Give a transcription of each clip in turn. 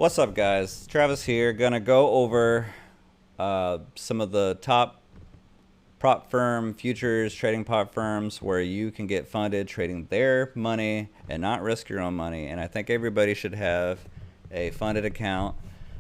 What's up, guys? Travis here. Gonna go over some of the top prop firm futures trading prop firms where you can get funded trading their money and not risk your own money. And I think everybody should have a funded account.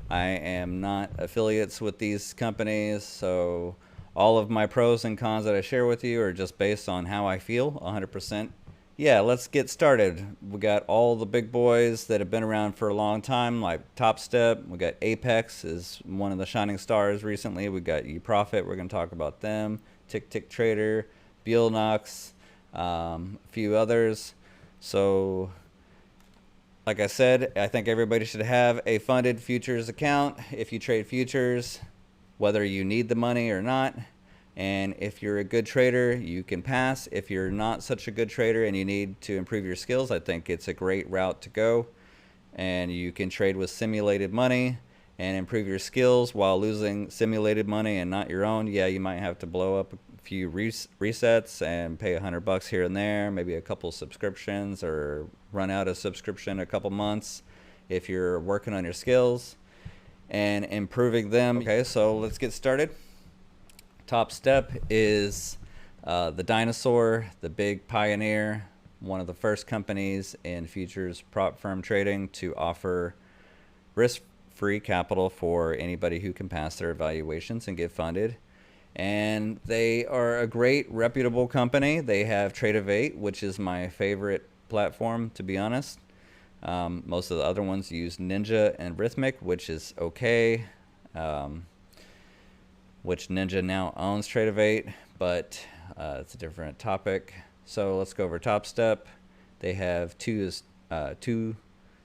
I am not affiliates with these companies, so all of my pros and cons that I share with you are just based on how I feel 100%. Yeah, let's get started. We got all the big boys that have been around for a long time, like Topstep. We got Apex is one of the shining stars recently. We got Uprofit. We're going to talk about them. Tick Trader, Bulenox, a few others. So, like I said, I think everybody should have a funded futures account if you trade futures, whether you need the money or not. And if you're a good trader, you can pass. If you're not such a good trader and you need to improve your skills, I think it's a great route to go. And you can trade with simulated money and improve your skills while losing simulated money and not your own. Yeah, you might have to blow up a few resets and pay $100 here and there, maybe a couple subscriptions, or run out of subscription a couple months if you're working on your skills and improving them. Okay, so let's get started. Topstep is the dinosaur, the big pioneer, one of the first companies in futures prop firm trading to offer risk-free capital for anybody who can pass their evaluations and get funded. And they are a great, reputable company. They have Trade-of-8, which is my favorite platform, to be honest. Most of the other ones use Ninja and Rhythmic, which is okay. Which Ninja now owns Trade-of-8, but it's a different topic. So let's go over Topstep. They have two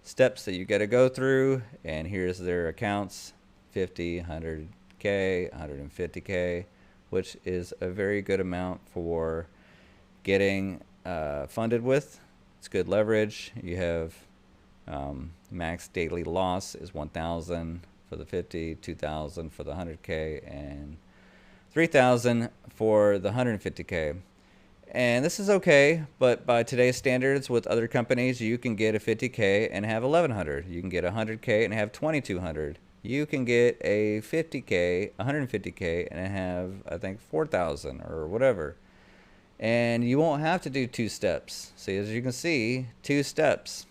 steps that you got to go through, and here's their accounts: 50, 100K, 150K, which is a very good amount for getting funded with. It's good leverage. You have max daily loss is 1,000 for the 50, 2,000 for the 100K, and 3,000 for the 150K. And this is okay, but by today's standards with other companies, you can get a 50K and have 1,100. You can get a 100K and have 2,200. You can get a 50K, 150K, and have, I think, 4,000 or whatever. And you won't have to do two steps. See, as you can see, two steps.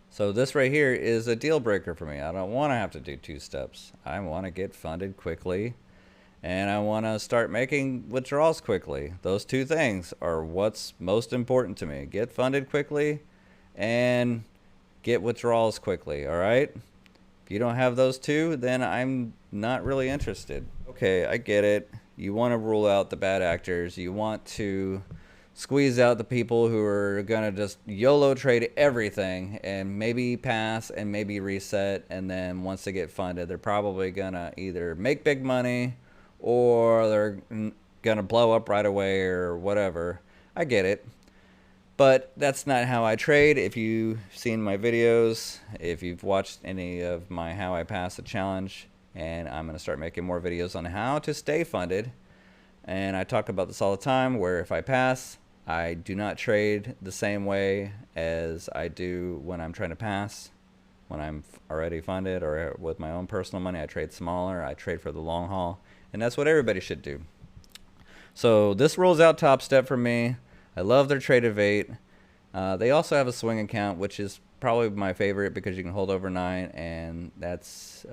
So this right here is a deal breaker for me. I don't want to have to do two steps. I want to get funded quickly, and I want to start making withdrawals quickly. Those two things are what's most important to me. Get funded quickly and get withdrawals quickly, all right? If you don't have those two, then I'm not really interested. Okay, I get it. You want to rule out the bad actors. You want to squeeze out the people who are gonna just YOLO trade everything and maybe pass and maybe reset, and then once they get funded, they're probably gonna either make big money or they're gonna blow up right away or whatever. I get it, but that's not how I trade. If you've seen my videos, if you've watched any of my how I pass a challenge, and I'm gonna start making more videos on how to stay funded. And I talk about this all the time, where if I pass, I do not trade the same way as I do when I'm trying to pass. When I'm already funded or with my own personal money, I trade smaller. I trade for the long haul. And that's what everybody should do. So this rules out Topstep for me. I love their Trade-of-8. They also have a swing account, which is probably my favorite because you can hold overnight, and that's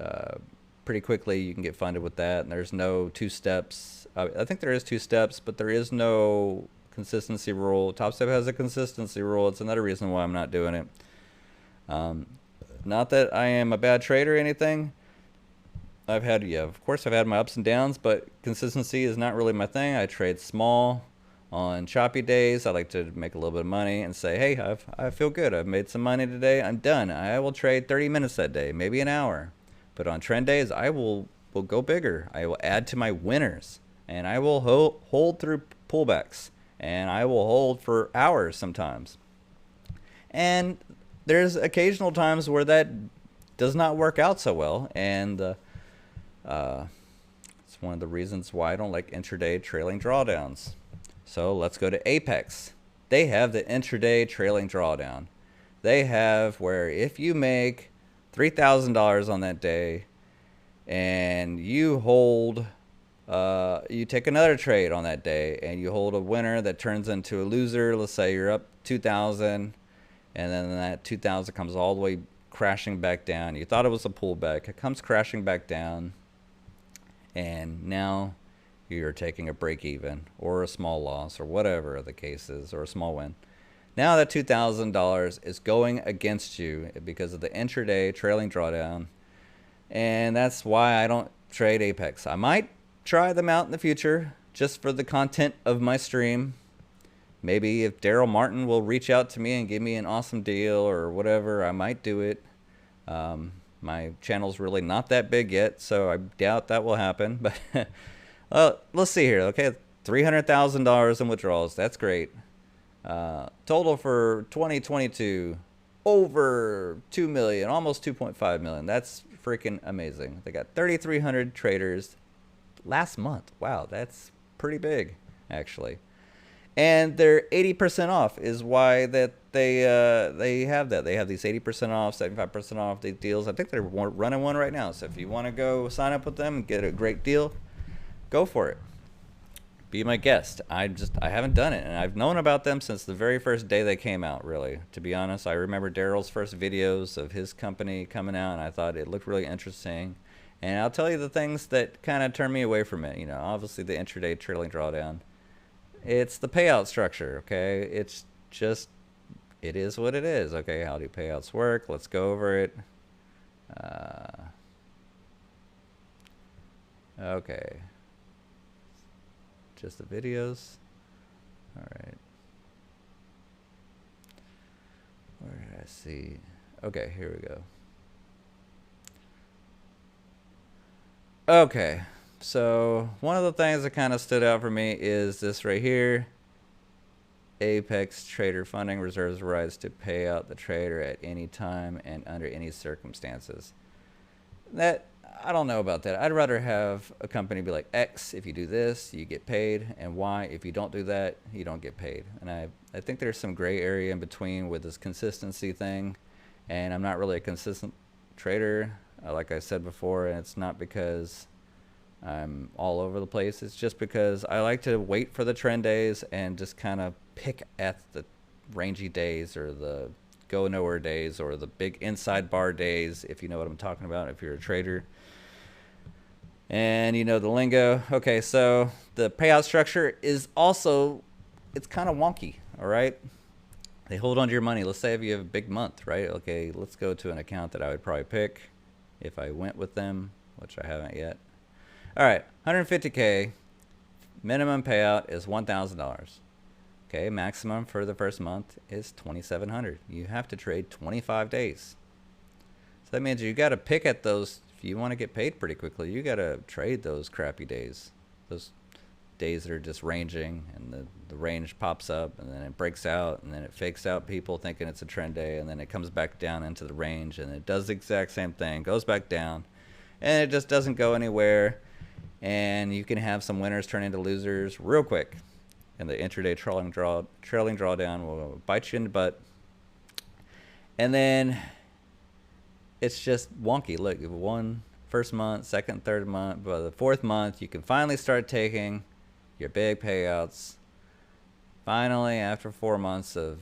pretty quickly you can get funded with that. And there's no two steps. I think there is two steps, but there is no consistency rule. Topstep has a consistency rule. It's another reason why I'm not doing it. Not that I am a bad trader or anything. Of course I've had my ups and downs, but consistency is not really my thing. I trade small on choppy days. I like to make a little bit of money and say, hey, I feel good. I've made some money today. I'm done. I will trade 30 minutes that day, maybe an hour. But on trend days, I will go bigger. I will add to my winners, and I will hold through pullbacks. And I will hold for hours sometimes. And there's occasional times where that does not work out so well. And it's one of the reasons why I don't like intraday trailing drawdowns. So let's go to Apex. They have the intraday trailing drawdown. They have where if you make $3,000 on that day, and you hold, you take another trade on that day, and you hold a winner that turns into a loser. Let's say you're up 2,000, and then that 2,000 comes all the way crashing back down. You thought it was a pullback. It comes crashing back down, and now you're taking a break even or a small loss or whatever the case is, or a small win. Now that $2,000 is going against you because of the intraday trailing drawdown, and that's why I don't trade Apex. I might try them out in the future just for the content of my stream. Maybe if Daryl Martin will reach out to me and give me an awesome deal or whatever, I might do it. My channel's really not that big yet, so I doubt that will happen. But let's see here. Okay, $300,000 in withdrawals. That's great. Total for 2022, over 2 million, almost 2.5 million. That's freaking amazing. They got 3,300 traders last month. Wow, that's pretty big, actually. And they're 80% off is why that they have that. They have these 80% off, 75% off the deals. I think they're running one right now. So if you want to go sign up with them and get a great deal, go for it. Be my guest. I haven't done it, and I've known about them since the very first day they came out, really. To be honest, I remember Daryl's first videos of his company coming out, and I thought it looked really interesting. And I'll tell you the things that kind of turned me away from it. You know, obviously the intraday trailing drawdown. It's the payout structure, okay? It's just, it is what it is, okay? How do payouts work? Let's go over it. Okay. Just the videos. All right. Where did I see? Okay, here we go. Okay. So one of the things that kind of stood out for me is this right here. Apex trader funding reserves rights to pay out the trader at any time and under any circumstances. That, I don't know about that. I'd rather have a company be like, X, if you do this, you get paid, and Y, if you don't do that, you don't get paid. And I think there's some gray area in between with this consistency thing, and I'm not really a consistent trader, like I said before, and it's not because I'm all over the place. It's just because I like to wait for the trend days and just kind of pick at the rangy days or the go nowhere days or the big inside bar days, if you know what I'm talking about, if you're a trader. And you know the lingo. Okay, so the payout structure is also, it's kind of wonky, all right? They hold on to your money. Let's say if you have a big month, right? Okay, let's go to an account that I would probably pick if I went with them, which I haven't yet. All right, 150K, minimum payout is $1,000. Okay, maximum for the first month is $2,700. You have to trade 25 days. So that means you got to pick at those. If you want to get paid pretty quickly, you got to trade those crappy days. Those days that are just ranging, and the range pops up, and then it breaks out, and then it fakes out people thinking it's a trend day, and then it comes back down into the range, and it does the exact same thing, goes back down, and it just doesn't go anywhere. And you can have some winners turn into losers real quick. And the intraday trailing drawdown will bite you in the butt. And then it's just wonky. Look, first month, second, third month, but the fourth month, you can finally start taking your big payouts. Finally, after 4 months of,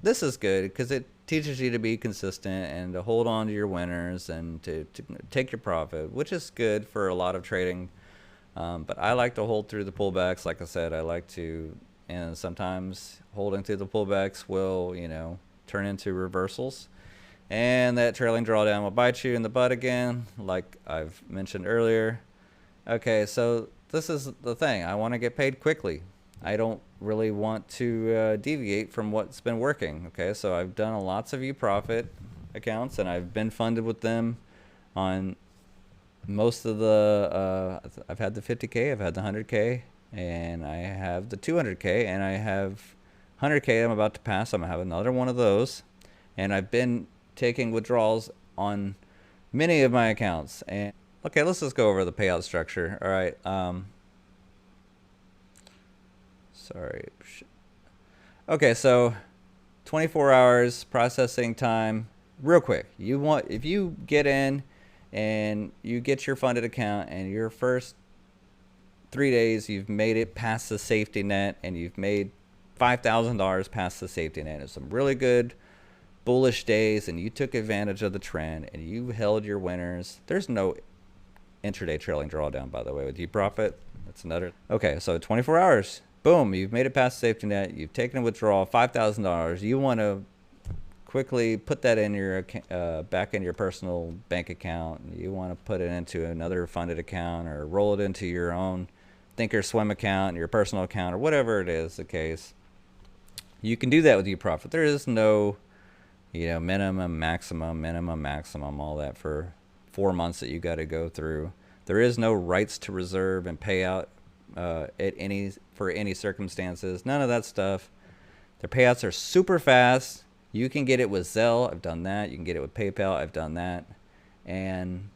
this is good because it teaches you to be consistent and to hold on to your winners and to take your profit, which is good for a lot of trading. But I like to hold through the pullbacks. Like I said, I like to, and sometimes holding through the pullbacks will, you know, turn into reversals. And that trailing drawdown will bite you in the butt again, like I've mentioned earlier. Okay, so this is the thing. I want to get paid quickly. I don't really want to deviate from what's been working. Okay, so I've done lots of Uprofit accounts, and I've been funded with them on most of the, I've had the 50K, I've had the 100K, and I have the 200K, and I have 100K I'm about to pass. I'm going to have another one of those, and I've been taking withdrawals on many of my accounts. And okay, let's just go over the payout structure. All right. Sorry. Okay, so 24 hours processing time, real quick, if you get in and you get your funded account and your first 3 days you've made it past the safety net and you've made $5,000 past the safety net, it's some really good bullish days and you took advantage of the trend and you held your winners. There's no intraday trailing drawdown, by the way, with Uprofit. That's another. Okay, so 24 hours, boom, you've made it past safety net. You've taken a withdrawal, $5,000. You want to quickly put that in your back in your personal bank account. You want to put it into another funded account or roll it into your own Thinkorswim account, your personal account, or whatever it is the case. You can do that with Uprofit. There is no, minimum, maximum, all that for 4 months that you got to go through. There is no rights to reserve and payout for any circumstances. None of that stuff. Their payouts are super fast. You can get it with Zelle. I've done that. You can get it with PayPal. I've done that. And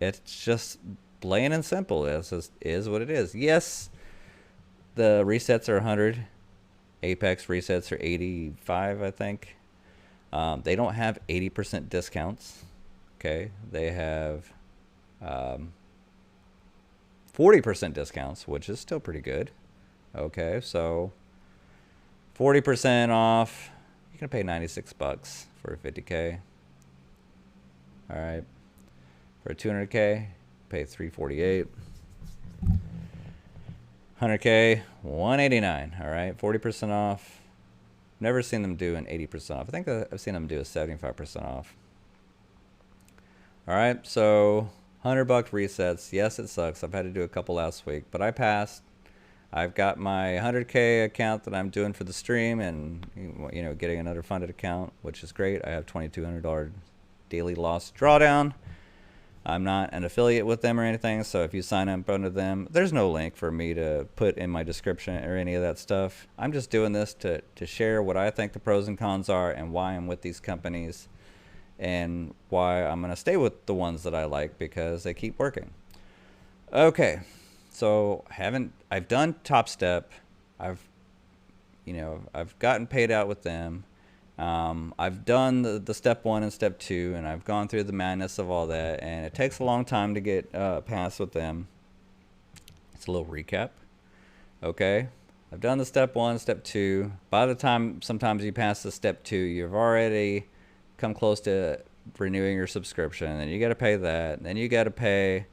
it's just plain and simple. It is what it is. Yes, the resets are 100. Apex resets are 85, I think. They don't have 80% discounts. Okay. They have 40% discounts, which is still pretty good. Okay. So 40% off. You're going to pay 96 bucks for a 50K. All right. For a 200K, pay 348. 100K, 189. All right. 40% off. Never seen them do an 80% off. I think I've seen them do a 75% off. All right. So 100 bucks resets. Yes, it sucks. I've had to do a couple last week, but I passed. I've got my 100K account that I'm doing for the stream and, getting another funded account, which is great. I have $2,200 daily loss drawdown. I'm not an affiliate with them or anything, so if you sign up under them, there's no link for me to put in my description or any of that stuff. I'm just doing this to share what I think the pros and cons are and why I'm with these companies and why I'm going to stay with the ones that I like because they keep working. Okay. So I've done Topstep. I've gotten paid out with them. I've done the step 1 and step 2, and I've gone through the madness of all that, and it takes a long time to get past with them. It's a little recap. Okay. I've done the step 1, step 2. By the time sometimes you pass the step 2, you've already come close to renewing your subscription, and you got to pay that. And then you got to pay,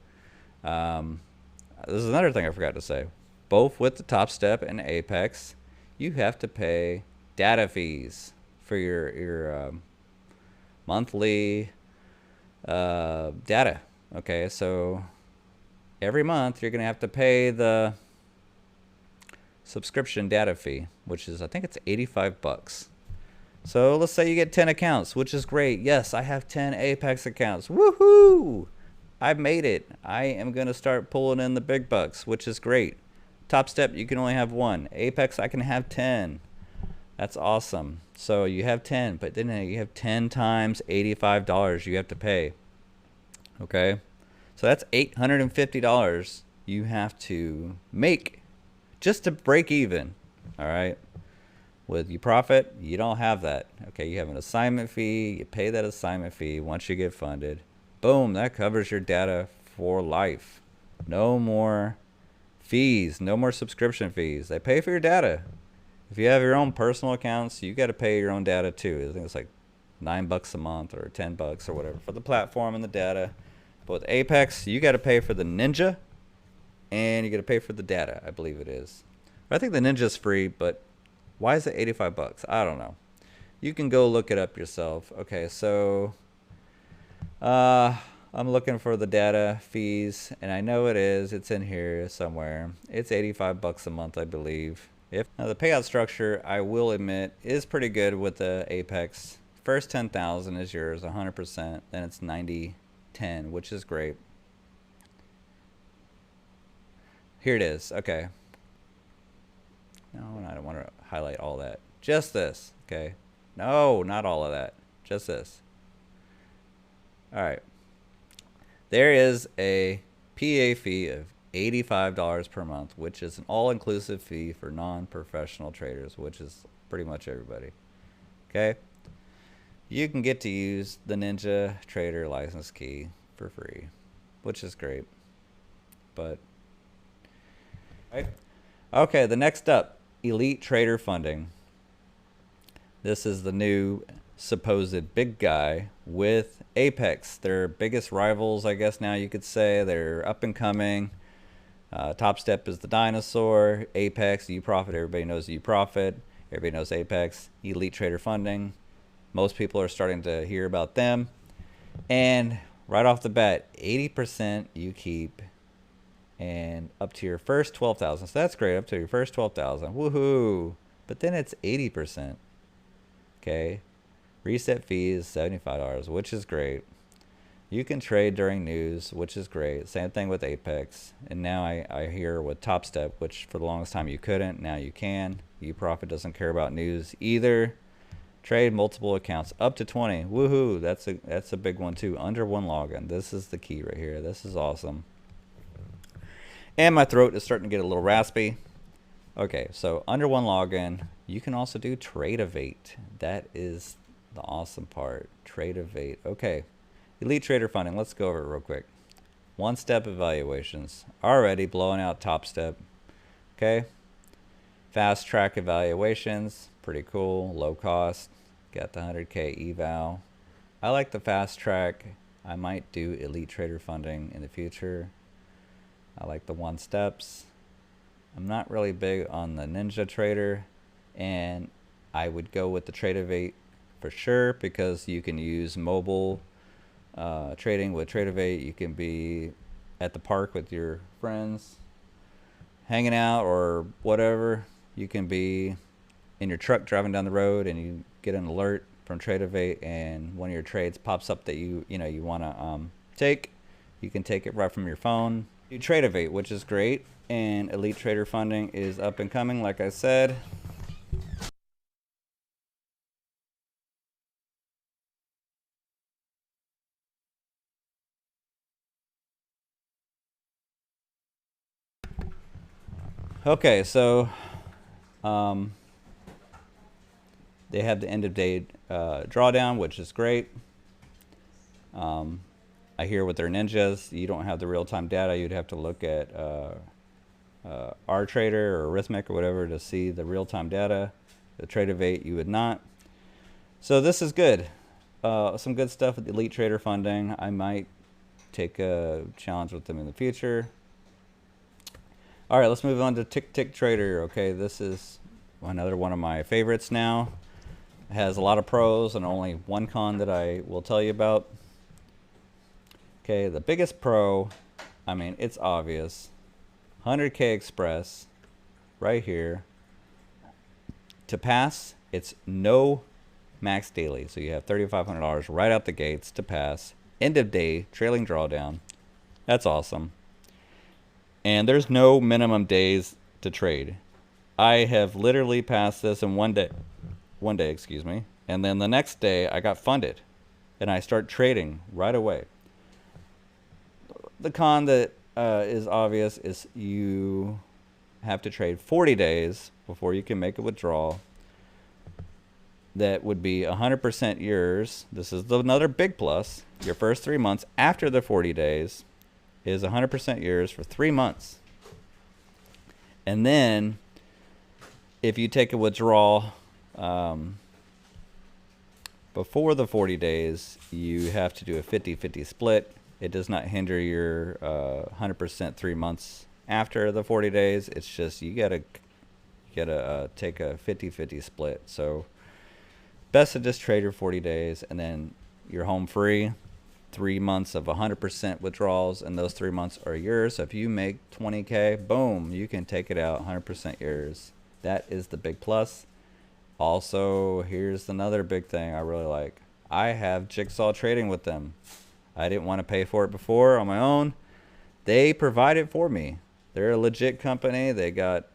this is another thing I forgot to say. Both with the Topstep and Apex, you have to pay data fees for your monthly data. Okay, so every month you're going to have to pay the subscription data fee, which is, I think it's 85 bucks. So let's say you get 10 accounts, which is great. Yes, I have 10 Apex accounts. Woohoo! I've made it. I am going to start pulling in the big bucks, which is great. Topstep, you can only have 1. Apex, I can have 10. That's awesome. So you have 10, but then you have 10 times $85 you have to pay. Okay? So that's $850 you have to make just to break even. All right? With Uprofit, you don't have that. Okay, you have an assignment fee. You pay that assignment fee once you get funded. Boom, that covers your data for life. No more fees, no more subscription fees. They pay for your data. If you have your own personal accounts, you got to pay your own data too. I think it's like $9 a month or 10 bucks or whatever for the platform and the data. But with Apex, you got to pay for the Ninja and you got to pay for the data, I believe it is. I think the Ninja's free, but why is it 85 bucks? I don't know. You can go look it up yourself. Okay, so I'm looking for the data fees, and I know it is. It's in here somewhere. It's 85 bucks a month, I believe. Now the payout structure, I will admit, is pretty good with the Apex. First 10,000 is yours, 100%. Then it's 90-10, which is great. Here it is. Okay. No, I don't want to highlight all that. Just this. Okay. No, not all of that. Just this. All right. There is a PA fee of $85 per month, which is an all-inclusive fee for non-professional traders, which is pretty much everybody. Okay. you can get to use the Ninja Trader license key for free, which is great. But right. Okay, the next up, Elite Trader Funding. This is the new supposed big guy with Apex. Their biggest rivals, I guess now you could say. They're up and coming. Topstep is the dinosaur. Apex, Uprofit, everybody knows Uprofit. Everybody knows Apex. Elite Trader Funding. Most people are starting to hear about them. And right off the bat, 80% you keep, and up to your first 12,000. So that's great, up to your first 12,000. Woohoo! But then it's 80%. Okay. Reset fee is $75, which is great. You can trade during news, which is great. Same thing with Apex. And now I hear with Topstep, which for the longest time you couldn't. Now you can. Uprofit doesn't care about news either. Trade multiple accounts up to 20. Woohoo! That's a big one too. Under one login. This is the key right here. This is awesome. And my throat is starting to get a little raspy. Okay, so under one login, you can also do Trade-Evate. That is the awesome part. Trade-Evate. Okay, Elite Trader Funding. Let's go over it real quick. One-step evaluations. Already blowing out Topstep. Okay. Fast track evaluations. Pretty cool. Low cost. Got the 100K eval. I like the fast track. I might do Elite Trader Funding in the future. I like the one steps. I'm not really big on the Ninja Trader, and I would go with the Trade-Evate for sure, because you can use mobile trading with Trade-Evate. You can be at the park with your friends hanging out or whatever. You can be in your truck driving down the road and you get an alert from Trade-Evate, and one of your trades pops up that you want to take. You can take it right from your phone. You Trade-Evate, which is great. And Elite Trader Funding is up and coming, like I said. Okay, so they have the end of day drawdown, which is great. I hear with their ninjas, you don't have the real-time data. You'd have to look at RTrader or Arithmetic or whatever to see the real-time data. The Trade-Evate, you would not. So this is good. Some good stuff with Elite Trader Funding. I might take a challenge with them in the future. All right, let's move on to Tick Trader. Okay, this is another one of my favorites now. It has a lot of pros and only one con that I will tell you about. Okay, the biggest pro, I mean, it's obvious. 100K Express right here. To pass, it's no max daily. So you have $3,500 right out the gates to pass. End of day, trailing drawdown. That's awesome. And there's no minimum days to trade. I have literally passed this in one day, excuse me. And then the next day I got funded and I start trading right away. The con that is obvious is you have to trade 40 days before you can make a withdrawal. That would be 100% yours. This is another big plus. Your first 3 months after the 40 days is 100% yours for 3 months. And then if you take a withdrawal before the 40 days, you have to do a 50-50 split. It does not hinder your 100% 3 months after the 40 days. It's just you gotta take a 50-50 split. So best to just trade your 40 days and then you're home free. 3 months of 100% withdrawals, and those 3 months are yours. So if you make 20K, boom, you can take it out, 100% yours. That is the big plus. Also, here's another big thing I really like. I have Jigsaw trading with them. I didn't want to pay for it before on my own. They provide it for me. They're a legit company. They got,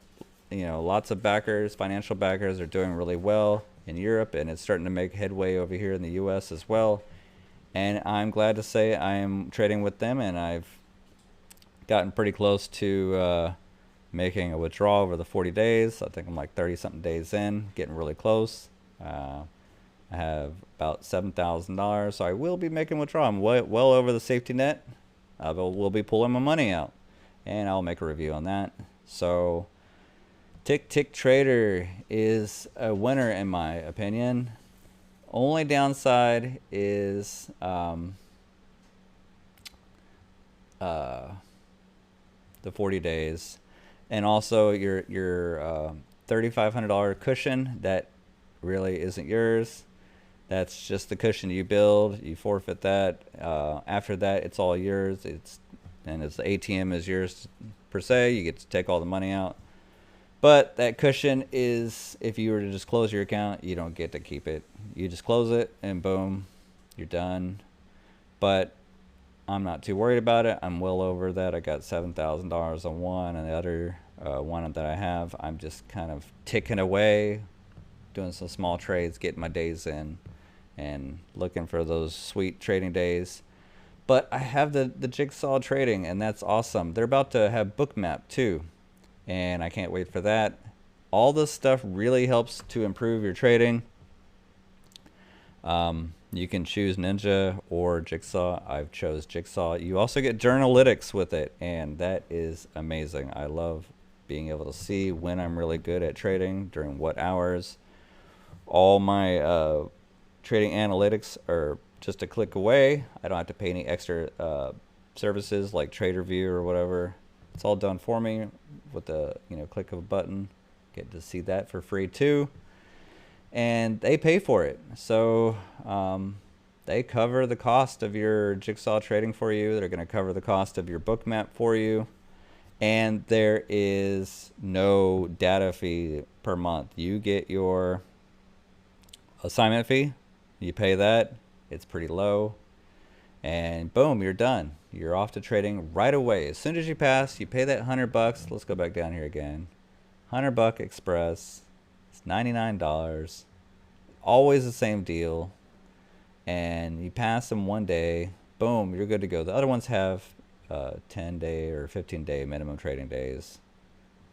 lots of backers, financial backers. Are doing really well in Europe, and it's starting to make headway over here in the US as well. And I'm glad to say I am trading with them, and I've gotten pretty close to making a withdrawal over the 40 days. I think I'm like 30 something days in, getting really close. I have about $7,000, so I will be making withdrawal. I'm well over the safety net. We'll be pulling my money out, and I'll make a review on that. So Tick Tick Trader is a winner in my opinion. Only downside is the 40 days, and also your $3,500 cushion that really isn't yours. That's just the cushion you build. You forfeit that. After that, it's all yours. It's the ATM is yours per se. You get to take all the money out. But that cushion is, if you were to just close your account, you don't get to keep it. You just close it and boom, you're done. But I'm not too worried about it. I'm well over that. I got $7,000 on one, and the other one that I have, I'm just kind of ticking away, doing some small trades, getting my days in, and looking for those sweet trading days. But I have the jigsaw trading, and that's awesome. They're about to have Bookmap too, and I can't wait for that. All this stuff really helps to improve your trading. You can choose Ninja or Jigsaw. I've chose Jigsaw. You also get journalytics with it, and that is amazing. I love being able to see when I'm really good at trading, during what hours. All my trading analytics are just a click away. I don't have to pay any extra services like TraderView or whatever. It's all done for me with the click of a button. Get to see that for free too. And they pay for it. So they cover the cost of your Jigsaw trading for you. They're going to cover the cost of your Bookmap for you. And there is no data fee per month. You get your assignment fee. You pay that. It's pretty low. And boom, you're done. You're off to trading right away. As soon as you pass, you pay that $100. Let's go back down here again. $100 Express. It's $99. Always the same deal. And you pass them one day, boom, you're good to go. The other ones have 10-day or 15-day minimum trading days.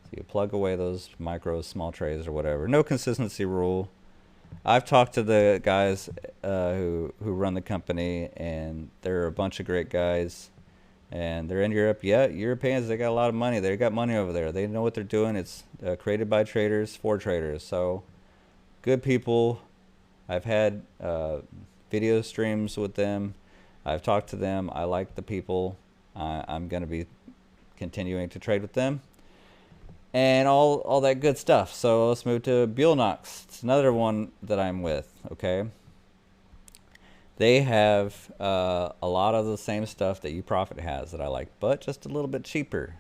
So you plug away those micro, small trades or whatever. No consistency rule. I've talked to the guys who run the company, and they're a bunch of great guys. And they're in Europe. Yeah, Europeans, they got a lot of money. They got money over there. They know what they're doing. It's created by traders for traders. So good people. I've had video streams with them. I've talked to them. I like the people. I'm going to be continuing to trade with them. And all that good stuff. So let's move to Bulenox. It's another one that I'm with, okay? They have a lot of the same stuff that Uprofit has that I like, but just a little bit cheaper,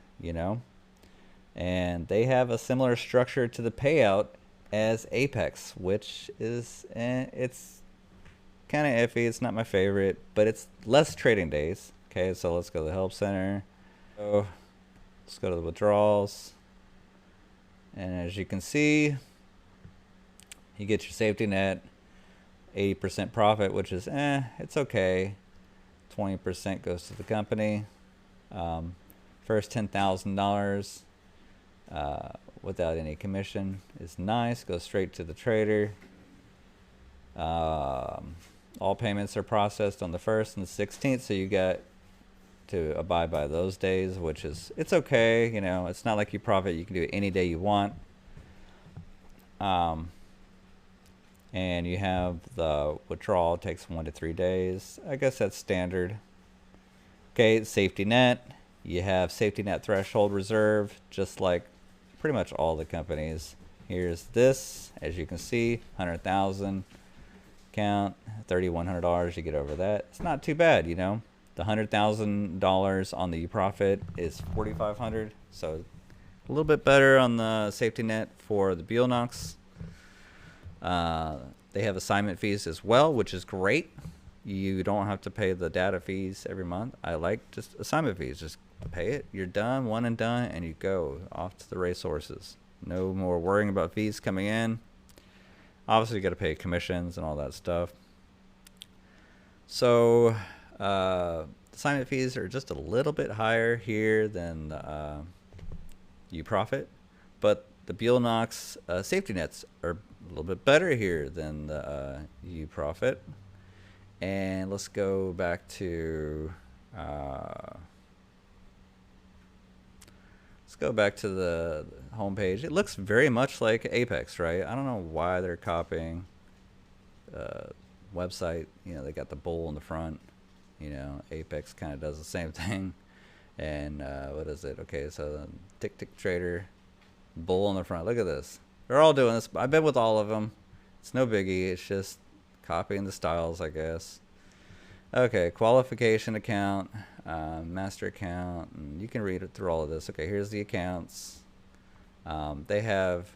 And they have a similar structure to the payout as Apex, which is, it's kind of iffy. It's not my favorite, but it's less trading days. Okay, so let's go to the Help Center. So let's go to the withdrawals. And as you can see, you get your safety net, 80% profit, which is, it's okay. 20% goes to the company. First $10,000 without any commission is nice. Goes straight to the trader. All payments are processed on the 1st and the 16th, so you got to abide by those days, which is, it's okay. It's not like Uprofit. You can do it any day you want. And you have the withdrawal takes 1 to 3 days. I guess that's standard. Okay, safety net. You have safety net threshold reserve, just like pretty much all the companies. Here's this, as you can see, 100,000 count, $3,100. You get over that. It's not too bad, The $100,000 on the Uprofit is $4,500, so a little bit better on the safety net for the Bulenox. They have assignment fees as well, which is great. You don't have to pay the data fees every month. I like just assignment fees. Just pay it. You're done, one and done, and you go off to the racehorses. No more worrying about fees coming in. Obviously, you got to pay commissions and all that stuff. So assignment fees are just a little bit higher here than the Uprofit, but the Bulenox safety nets are little bit better here than the Uprofit. And let's go back to the home page. It looks very much like Apex, right? I don't know why they're copying website. You know, they got the bull in the front. You know, Apex kind of does the same thing. And what is it? Okay, so Tick Trader, bull in the front. Look at this. They're all doing this. I've been with all of them. It's no biggie. It's just copying the styles, I guess. Okay, qualification account, master account, and you can read it through all of this. Okay, here's the accounts. They have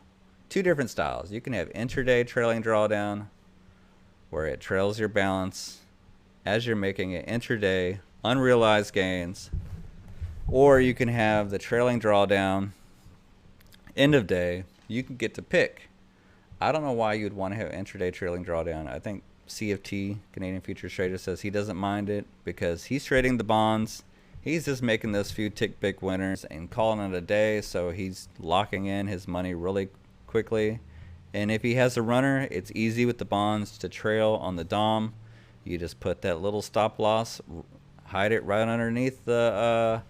two different styles. You can have intraday trailing drawdown, where it trails your balance as you're making it intraday, unrealized gains, or you can have the trailing drawdown, end of day. You can get to pick. I don't know why you'd want to have intraday trailing drawdown. I think CFT, Canadian Futures Trader, says he doesn't mind it because he's trading the bonds. He's just making those few tick pick winners and calling it a day, so he's locking in his money really quickly. And if he has a runner, it's easy with the bonds to trail on the DOM. You just put that little stop loss, hide it right underneath the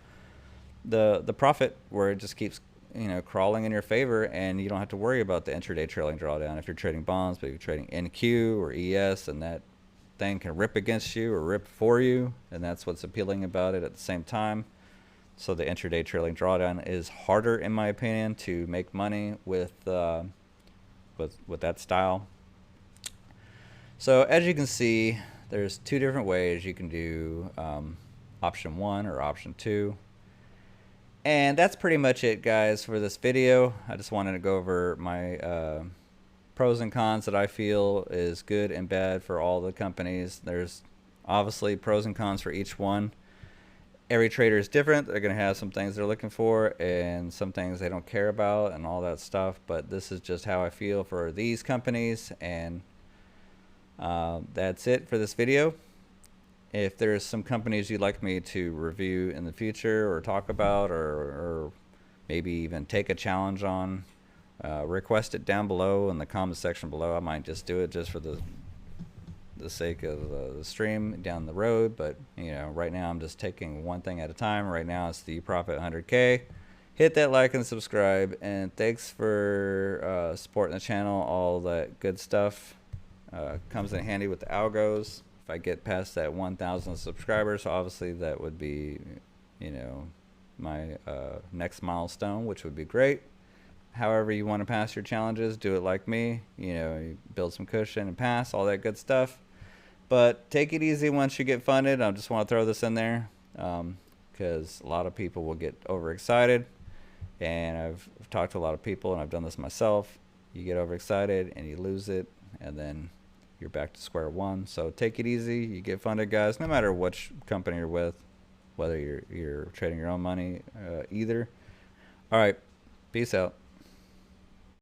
profit, where it just keeps, you know, crawling in your favor, and you don't have to worry about the intraday trailing drawdown if you're trading bonds. But if you're trading NQ or ES, and that thing can rip against you or rip for you, and that's what's appealing about it at the same time. So the intraday trailing drawdown is harder, in my opinion, to make money with that style. So as you can see, there's two different ways you can do option 1 or option 2. And that's pretty much it, guys, for this video. I just wanted to go over my pros and cons that I feel is good and bad for all the companies. There's obviously pros and cons for each one. Every trader is different. They're going to have some things they're looking for and some things they don't care about and all that stuff. But this is just how I feel for these companies. And that's it for this video. If there's some companies you'd like me to review in the future or talk about, or maybe even take a challenge on, request it down below in the comment section below. I might just do it just for the sake of the stream down the road. But, you know, right now I'm just taking one thing at a time. Right now it's the Profit 100K. Hit that like and subscribe. And thanks for supporting the channel. All that good stuff comes in handy with the algos. If I get past that 1,000 subscribers, obviously that would be, you know, my next milestone, which would be great. However you want to pass your challenges, do it like me. You know, you build some cushion and pass, all that good stuff. But take it easy once you get funded. I just want to throw this in there because a lot of people will get overexcited. And I've talked to a lot of people, and I've done this myself. You get overexcited and you lose it, and then you're back to square one. So take it easy. You get funded, guys, no matter which company you're with, whether you're trading your own money either. All right, peace out.